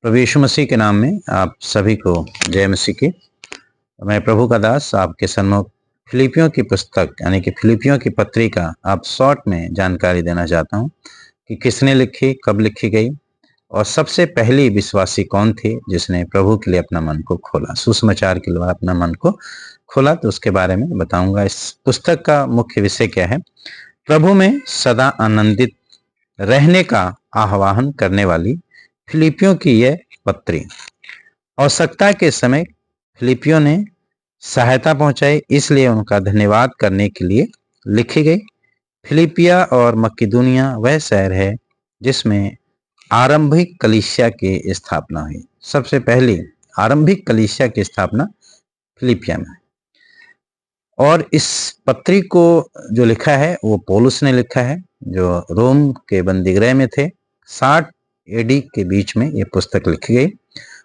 प्रभु यीशु मसीह के नाम में आप सभी को जय मसीह की। मैं प्रभु का दास आपके सन्मुख फिलिपियों की पुस्तक यानी कि फिलिपियों की पत्री का आप शॉर्ट में जानकारी देना चाहता हूं कि किसने लिखी, कब लिखी गई और सबसे पहली विश्वासी कौन थी जिसने प्रभु के लिए अपना मन को खोला, सुसमाचार के लिए अपना मन को खोला। तो उसके बारे में बताऊंगा। इस पुस्तक का मुख्य विषय क्या है? प्रभु में सदा आनंदित रहने का आह्वान करने वाली फिलिपियों की यह पत्री। आवश्यकता के समय फिलिपियों ने सहायता पहुंचाई, इसलिए उनका धन्यवाद करने के लिए लिखी गई। फिलिपिया और मकिदुनिया वह शहर है जिसमें आरंभिक कलीसिया की स्थापना हुई। सबसे पहली आरंभिक कलीसिया की स्थापना फिलिपिया में। और इस पत्री को जो लिखा है वो पौलुस ने लिखा है, जो रोम के बंदीगृह में थे। 60 एडी के बीच में ये पुस्तक लिखी गई।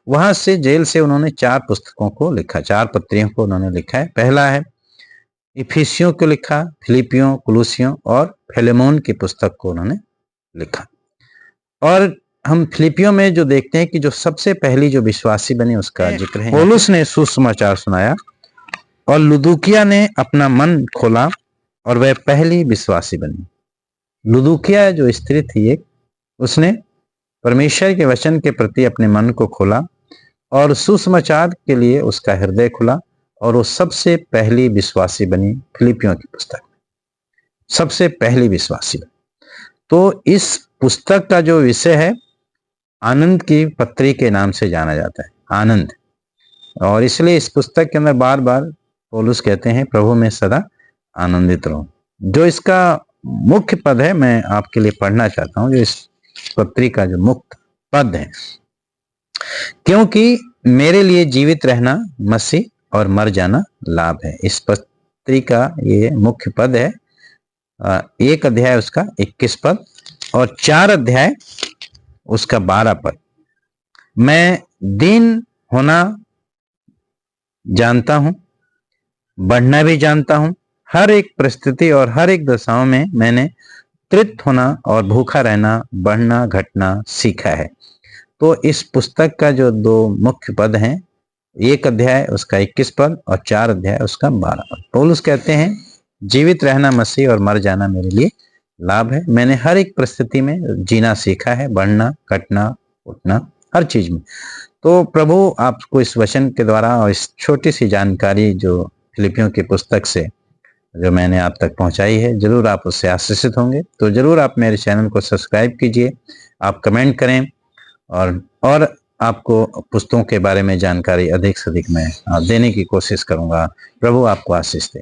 वहां से जेल से उन्होंने 4 पुस्तकों को लिखा, 4 पत्रियों को उन्होंने लिखा है। पहला है इफिसियों को लिखा, फिलिपियों, कुलुसियों और फिलेमोन की पुस्तक को उन्होंने लिखा। और हम फिलिपियों में जो देखते हैं कि जो सबसे पहली जो विश्वासी बनी उसका जिक्र है। पौलुस ने सुसमाचार सुनाया और लुदुकिया ने अपना मन खोला और वह पहली विश्वासी बनी। लुदुकिया जो स्त्री थी एक, उसने परमेश्वर के वचन के प्रति अपने मन को खोला और सुसमाचार के लिए उसका हृदय खुला और वो सबसे पहली विश्वासी बनी फिलिपियों की पुस्तक में, सबसे पहली विश्वासी बनी। तो इस पुस्तक का जो विषय है आनंद की पत्री के नाम से जाना जाता है, आनंद। और इसलिए इस पुस्तक के अंदर बार बार पौलुस कहते हैं प्रभु में सदा आनंदित रहो। जो इसका मुख्य पद है मैं आपके लिए पढ़ना चाहता हूं, जो इस पत्री का जो मुख्य पद है, क्योंकि मेरे लिए जीवित रहना मसीह और मर जाना लाभ है। इस पत्री का ये मुख्य पद है। 1 अध्याय उसका 21 पद और 4 अध्याय उसका 12 पद। मैं दीन होना जानता हूं, बढ़ना भी जानता हूं। हर एक परिस्थिति और हर एक दशाओं में मैंने तृप्त होना और भूखा रहना, बढ़ना घटना सीखा है। तो इस पुस्तक का जो 2 मुख्य पद हैं, 1 अध्याय उसका 21 पद और 4 अध्याय उसका 12 पद। पौलुस कहते हैं जीवित रहना मसीह और मर जाना मेरे लिए लाभ है। मैंने हर एक परिस्थिति में जीना सीखा है, बढ़ना घटना उठना हर चीज में। तो प्रभु आपको इस वचन के द्वारा और इस छोटी सी जानकारी जो फिलिपियों की पुस्तक से जो मैंने आप तक पहुंचाई है, जरूर आप उससे आशीषित होंगे। तो जरूर आप मेरे चैनल को सब्सक्राइब कीजिए, आप कमेंट करें और आपको पुस्तकों के बारे में जानकारी अधिक से अधिक मैं देने की कोशिश करूंगा। प्रभु आपको आशीष दे।